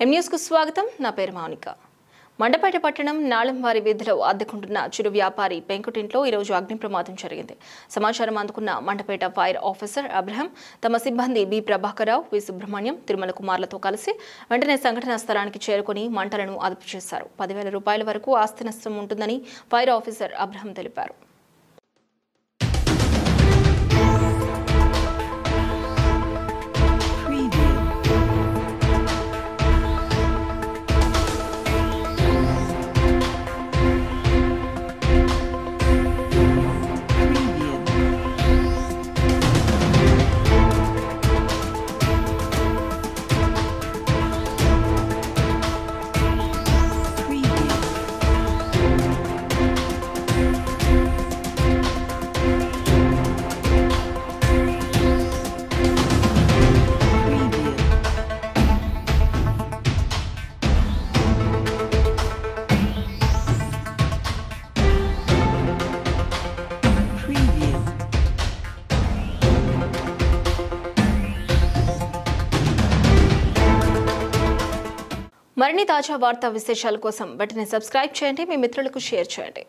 M news కు స్వాగతం. నా పేరు మౌనిక. మండపేట పట్టణం నాళంవారి వీధిలో అద్దెకుంటున్న చిరు వ్యాపారి పెంకుటింట్లో ఈరోజు అగ్ని ప్రమాదం జరిగింది. సమాచారం అందుకున్న మండపేట ఫైర్ ఆఫీసర్ అబ్రహం తమ సిబ్బంది బి ప్రభాకరరావు, వి సుబ్రహ్మణ్యం, తిరుమల కుమార్లతో కలిసి వెంటనే సంఘటనా స్థలానికి చేరుకుని మంటలను అదుపు చేశారు. 10,000 రూపాయల వరకు ఆస్తి నష్టం ఉంటుందని ఫైర్ ఆఫీసర్ అబ్రహం తెలిపారు. మరిన్ని తాజా వార్తా విశేషాల కోసం వెంటనే సబ్స్క్రైబ్ చేయండి, మీ మిత్రులకు షేర్ చేయండి.